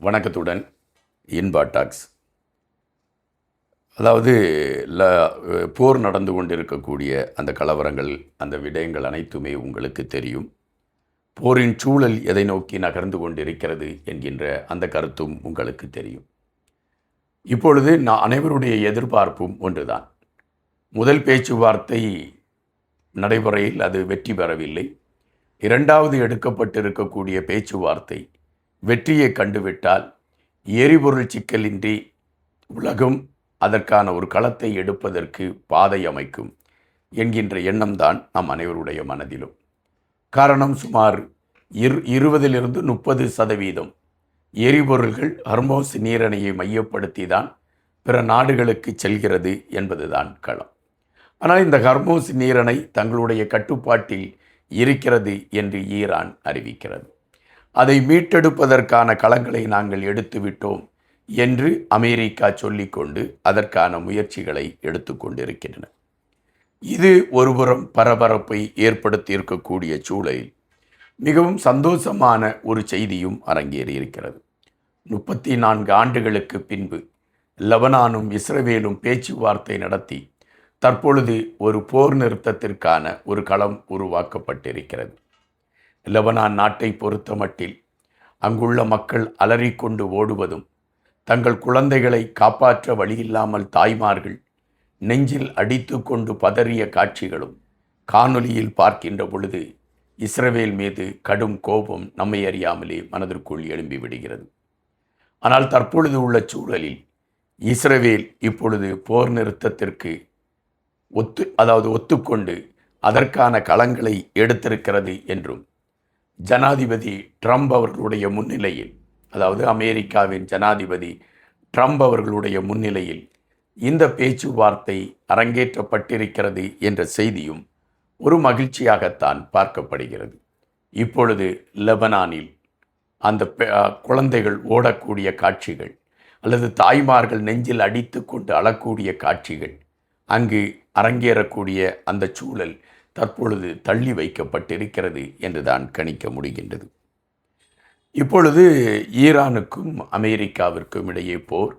வணக்கத்துடன் இன்பா டாக்ஸ். அதாவது போர் நடந்து கொண்டிருக்கக்கூடிய அந்த கலவரங்கள், அந்த விடயங்கள் அனைத்துமே உங்களுக்கு தெரியும். போரின் சூழல் எதை நோக்கி நகர்ந்து கொண்டிருக்கிறது என்கின்ற அந்த கருத்தும் உங்களுக்கு தெரியும். இப்பொழுது அனைவருடைய எதிர்பார்ப்பும் ஒன்றுதான். முதல் பேச்சுவார்த்தை நடைமுறையில் அது வெற்றி பெறவில்லை. இரண்டாவது எடுக்கப்பட்டிருக்கக்கூடிய பேச்சுவார்த்தை வெற்றியை கண்டுவிட்டால் எரிபொருள் சிக்கலின்றி உலகம் அதற்கான ஒரு களத்தை எடுப்பதற்கு பாதை அமைக்கும் என்கின்ற எண்ணம்தான் நம் அனைவருடைய மனதிலும். காரணம், சுமார் 20-30% எரிபொருள்கள் ஹர்மோஸ் நீரணையை மையப்படுத்தி தான் பிற நாடுகளுக்கு செல்கிறது என்பதுதான் களம். ஆனால் இந்த ஹர்மோஸ் நீரணை தங்களுடைய கட்டுப்பாட்டில் இருக்கிறது என்று ஈரான் அறிவிக்கிறது. அதை மீட்டெடுப்பதற்கான களங்களை நாங்கள் எடுத்துவிட்டோம் என்று அமெரிக்கா சொல்லிக்கொண்டு அதற்கான முயற்சிகளை எடுத்துக்கொண்டிருக்கின்றன. இது ஒருபுறம் பரபரப்பை ஏற்படுத்தி இருக்கக்கூடிய சூழலில் மிகவும் சந்தோஷமான ஒரு செய்தியும் அரங்கேறியிருக்கிறது. 34 ஆண்டுகளுக்கு பின்பு லெபனானும் இஸ்ரவேலும் பேச்சுவார்த்தை நடத்தி தற்பொழுது ஒரு போர் நிறுத்தத்திற்கான ஒரு களம் உருவாக்கப்பட்டிருக்கிறது. லெபனான் நாட்டை பொறுத்தமட்டில் அங்குள்ள மக்கள் அலறிக்கொண்டு ஓடுவதும், தங்கள் குழந்தைகளை காப்பாற்ற வழியில்லாமல் தாய்மார்கள் நெஞ்சில் அடித்து கொண்டு பதறிய காட்சிகளும் காணொலியில் பார்க்கின்ற பொழுது இஸ்ரவேல் மீது கடும் கோபம் நம்மை அறியாமலே மனதிற்குள் எழும்பி விடுகிறது. ஆனால் தற்பொழுது உள்ள சூழலில் இஸ்ரவேல் இப்பொழுது போர் நிறுத்தத்திற்கு ஒத்துக்கொண்டு அதற்கான களங்களை எடுத்திருக்கிறது என்றும், ஜனாதிபதி ட்ரம்ப் அவர்களுடைய முன்னிலையில், அதாவது அமெரிக்காவின் ஜனாதிபதி ட்ரம்ப் அவர்களுடைய முன்னிலையில் இந்த பேச்சுவார்த்தை அரங்கேற்றப்பட்டிருக்கிறது என்ற செய்தியும் ஒரு மகிழ்ச்சியாகத்தான் பார்க்கப்படுகிறது. இப்பொழுது லெபனானில் அந்த குழந்தைகள் ஓடக்கூடிய காட்சிகள் அல்லது தாய்மார்கள் நெஞ்சில் அடித்து கொண்டு அழக்கூடிய காட்சிகள், அங்கு அரங்கேறக்கூடிய அந்த சூழல் தற்பொழுது தள்ளி வைக்கப்பட்டிருக்கிறது என்றுதான் கணிக்க முடிகின்றது. இப்பொழுது ஈரானுக்கும் அமெரிக்காவிற்கும் இடையே போர்.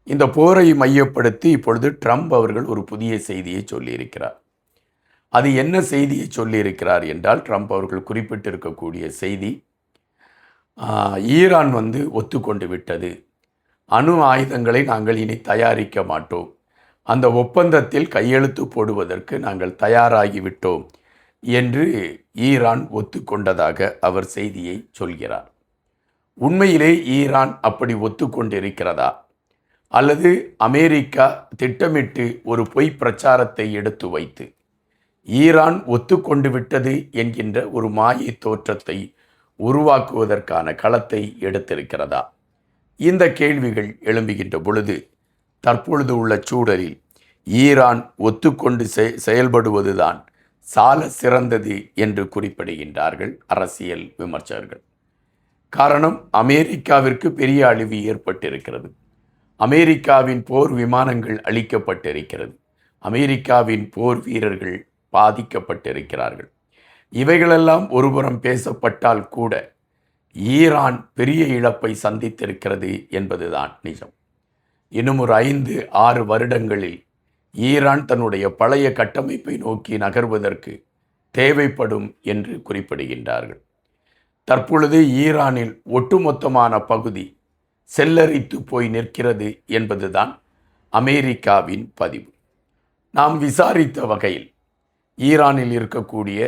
இந்த போரை மையப்படுத்தி இப்பொழுது ட்ரம்ப் அவர்கள் ஒரு புதிய செய்தியை சொல்லியிருக்கிறார். அது என்ன செய்தியை சொல்லியிருக்கிறார் என்றால், ட்ரம்ப் அவர்கள் குறிப்பிட்டிருக்கக்கூடிய செய்தி, ஈரான் ஒத்துக்கொண்டு விட்டது, அணு ஆயுதங்களை நாங்கள் இனி தயாரிக்க மாட்டோம், அந்த ஒப்பந்தத்தில் கையெழுத்து போடுவதற்கு நாங்கள் தயாராகிவிட்டோம் என்று ஈரான் ஒத்துக்கொண்டதாக அவர் செய்தியை சொல்கிறார். உண்மையிலே ஈரான் அப்படி ஒத்துக்கொண்டிருக்கிறதா, அல்லது அமெரிக்கா திட்டமிட்டு ஒரு பொய் பிரச்சாரத்தை எடுத்து வைத்து ஈரான் ஒத்துக்கொண்டு விட்டது என்கின்ற ஒரு மாயை தோற்றத்தை உருவாக்குவதற்கான களத்தை எடுத்திருக்கிறதா? இந்த கேள்விகள் எழும்புகின்ற பொழுது தற்பொழுது உள்ள சூழலில் ஈரான் ஒத்துக்கொண்டு செயல்படுவதுதான் சால சிறந்தது என்று குறிப்பிடுகின்றார்கள் அரசியல் விமர்சகர்கள். காரணம், அமெரிக்காவிற்கு பெரிய அழிவு ஏற்பட்டிருக்கிறது. அமெரிக்காவின் போர் விமானங்கள் அழிக்கப்பட்டிருக்கிறது. அமெரிக்காவின் போர் வீரர்கள் பாதிக்கப்பட்டிருக்கிறார்கள். இவைகளெல்லாம் ஒருபுறம் பேசப்பட்டால் கூட ஈரான் பெரிய இழப்பை சந்தித்திருக்கிறது என்பதுதான் நிஜம். இன்னும் ஒரு 5-6 வருடங்களில் ஈரான் தன்னுடைய பழைய கட்டமைப்பை நோக்கி நகர்வதற்கு தேவைப்படும் என்று குறிப்பிடுகின்றார்கள். தற்பொழுது ஈரானில் ஒட்டுமொத்தமான பகுதி செல்லரித்து போய் நிற்கிறது என்பதுதான் அமெரிக்காவின் பதிவு. நாம் விசாரித்த வகையில் ஈரானில் இருக்கக்கூடிய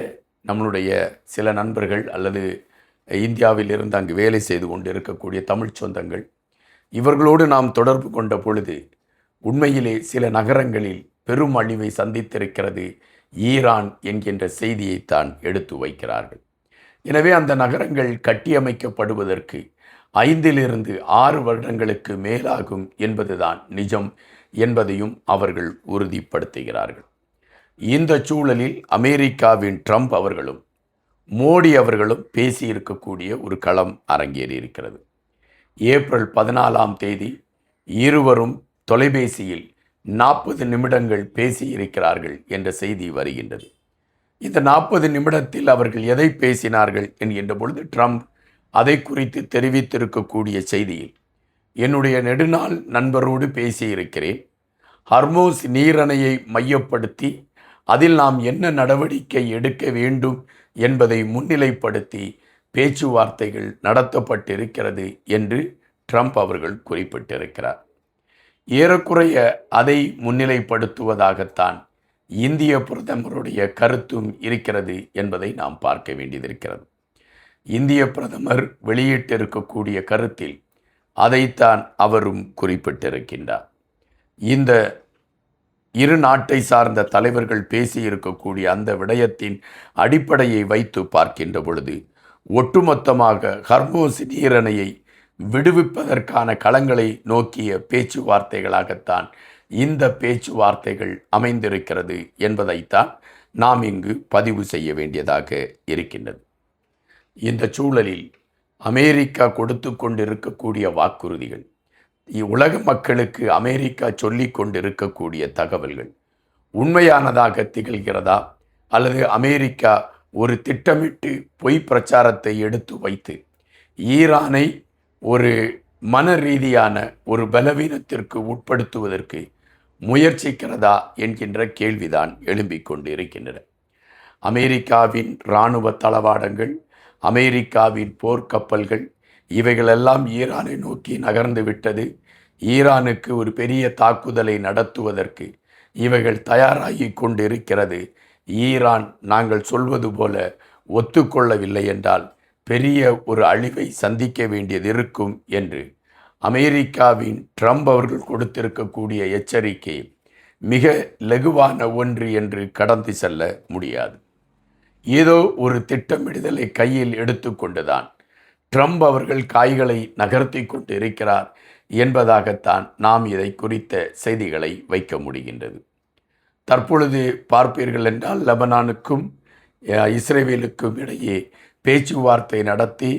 நம்மளுடைய சில நண்பர்கள் அல்லது இந்தியாவில் இருந்து அங்கு வேலை செய்து கொண்டு இருக்கக்கூடிய தமிழ் சொந்தங்கள், இவர்களோடு நாம் தொடர்பு கொண்ட பொழுது உண்மையிலே சில நகரங்களில் பெரும் அழிவை சந்தித்திருக்கிறது ஈரான் என்கின்ற செய்தியைத்தான் எடுத்து வைக்கிறார்கள். எனவே அந்த நகரங்கள் கட்டியமைக்கப்படுவதற்கு 5-6 வருடங்களுக்கு மேலாகும் என்பதுதான் நிஜம் என்பதையும் அவர்கள் உறுதிப்படுத்துகிறார்கள். இந்த சூழலில் அமெரிக்காவின் ட்ரம்ப் அவர்களும் மோடி அவர்களும் பேசியிருக்கக்கூடிய ஒரு களம் அரங்கேறியிருக்கிறது. ஏப்ரல் 14ஆம் தேதி இருவரும் தொலைபேசியில் 40 நிமிடங்கள் பேசியிருக்கிறார்கள் என்ற செய்தி வருகின்றது. இந்த 40 நிமிடத்தில் அவர்கள் எதை பேசினார்கள் என்கின்ற பொழுது ட்ரம்ப் அதை குறித்து தெரிவித்திருக்கக்கூடிய செய்தியில் என்னுடைய நெடுநாள் நண்பரோடு பேசியிருக்கிறேன். ஹர்மோஸ் நீரணையை மையப்படுத்தி அதில் நாம் என்ன நடவடிக்கை எடுக்க வேண்டும் என்பதை முன்னிலைப்படுத்தி பேச்சுவார்த்தைகள் நடத்தப்பட்டிருக்கிறது என்று ட்ரம்ப் அவர்கள் குறிப்பிட்டிருக்கிறார். ஏறக்குறைய அதை முன்னிலைப்படுத்துவதாகத்தான் இந்திய பிரதமருடைய கருத்தும் இருக்கிறது என்பதை நாம் பார்க்க வேண்டியதிருக்கிறது. இந்திய பிரதமர் வெளியிட்டிருக்கக்கூடிய கருத்தில் அதைத்தான் அவரும் குறிப்பிட்டிருக்கின்றார். இந்த இரு நாட்டை சார்ந்த தலைவர்கள் பேசியிருக்கக்கூடிய அந்த விடயத்தின் அடிப்படையை வைத்து பார்க்கின்ற பொழுது ஒட்டுமொத்தமாக ஹர்மோஸ் நீரணையை விடுவிப்பதற்கான களங்களை நோக்கிய பேச்சுவார்த்தைகளாகத்தான் இந்த பேச்சுவார்த்தைகள் அமைந்திருக்கிறது என்பதைத்தான் நாம் இங்கு பதிவு செய்ய வேண்டியதாக இருக்கின்றது. இந்த சூழலில் அமெரிக்கா கொடுத்து கொண்டிருக்கக்கூடிய வாக்குறுதிகள், உலக மக்களுக்கு அமெரிக்கா சொல்லி கொண்டிருக்கக்கூடிய தகவல்கள் உண்மையானதாக திகழ்கிறதா, அல்லது அமெரிக்கா ஒரு திட்டமிட்டு பொய் பிரச்சாரத்தை எடுத்து வைத்து ஈரானை ஒரு மன ரீதியான ஒரு பலவீனத்திற்கு உட்படுத்துவதற்கு முயற்சிக்கிறதா என்கின்ற கேள்விதான் எழும்பிக் கொண்டு இருக்கின்றன. அமெரிக்காவின் இராணுவ தளவாடங்கள், அமெரிக்காவின் போர்க்கப்பல்கள் இவைகளெல்லாம் ஈரானை நோக்கி நகர்ந்து விட்டது. ஈரானுக்கு ஒரு பெரிய தாக்குதலை நடத்துவதற்கு இவைகள் தயாராகி கொண்டிருக்கிறது. ஈரான் நாங்கள் சொல்வது போல ஒத்துக்கொள்ளவில்லை என்றால் பெரிய ஒரு அழிவை சந்திக்க வேண்டியது இருக்கும் என்று அமெரிக்காவின் ட்ரம்ப் அவர்கள் கொடுத்திருக்கக்கூடிய எச்சரிக்கை மிக லகுவான ஒன்று என்று கடந்து செல்ல முடியாது. ஏதோ ஒரு திட்டமிடுதலை கையில் எடுத்துக்கொண்டுதான் ட்ரம்ப் அவர்கள் காய்களை நகர்த்தி கொண்டு இருக்கிறார் என்பதாகத்தான் நாம் இதை குறித்த செய்திகளை வைக்க முடிகின்றது. தற்பொழுது பார்ப்பீர்கள் என்றால் லெபனானுக்கும் இஸ்ரேலுக்கும் இடையே பேச்சுவார்த்தை நடத்தி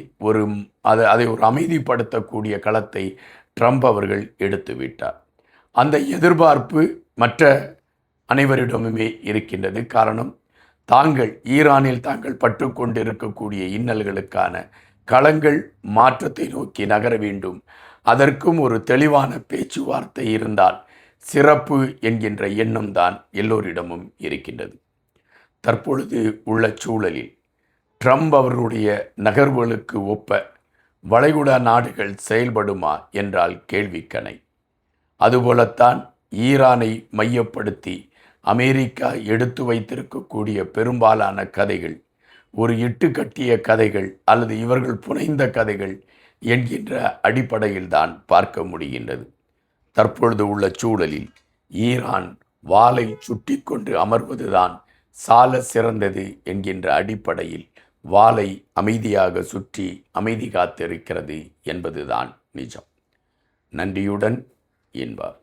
அதை ஒரு அமைதிப்படுத்தக்கூடிய களத்தை ட்ரம்ப் அவர்கள் எடுத்து விட்டார். அந்த எதிர்பார்ப்பு மற்ற அனைவரிடமுமே இருக்கின்றது. காரணம், ஈரானில் தாங்கள் பற்று கொண்டிருக்கக்கூடிய இன்னல்களுக்கான களங்கள் மாற்றத்தை நோக்கி நகர வேண்டும். அதற்கும் ஒரு தெளிவான பேச்சுவார்த்தை இருந்தால் சிறப்பு என்கின்ற எண்ணம் தான் எல்லோரிடமும் இருக்கின்றது. தற்பொழுது உள்ள சூழலில் ட்ரம்ப் அவர்களுடைய நகர்வுகளுக்கு ஒப்ப வளைகுடா நாடுகள் செயல்படுமா என்றால் கேள்விக்கணை. அதுபோலத்தான் ஈரானை மையப்படுத்தி அமெரிக்கா எடுத்து வைத்திருக்கக்கூடிய பெரும்பாலான கதைகள் ஒரு இட்டுக்கட்டிய கதைகள் அல்லது இவர்கள் புனைந்த கதைகள் என்கின்ற அடிப்படையில் தான் பார்க்க முடிகின்றது. தற்பொழுது உள்ள சூழலில் ஈரான் வாளை சுட்டி கொண்டு அமர்வதுதான் சால சிறந்தது என்கின்ற அடிப்படையில் வாளை அமைதியாக சுற்றி அமைதி காத்திருக்கிறது என்பதுதான் நிஜம். நன்றியுடன் என்பார்.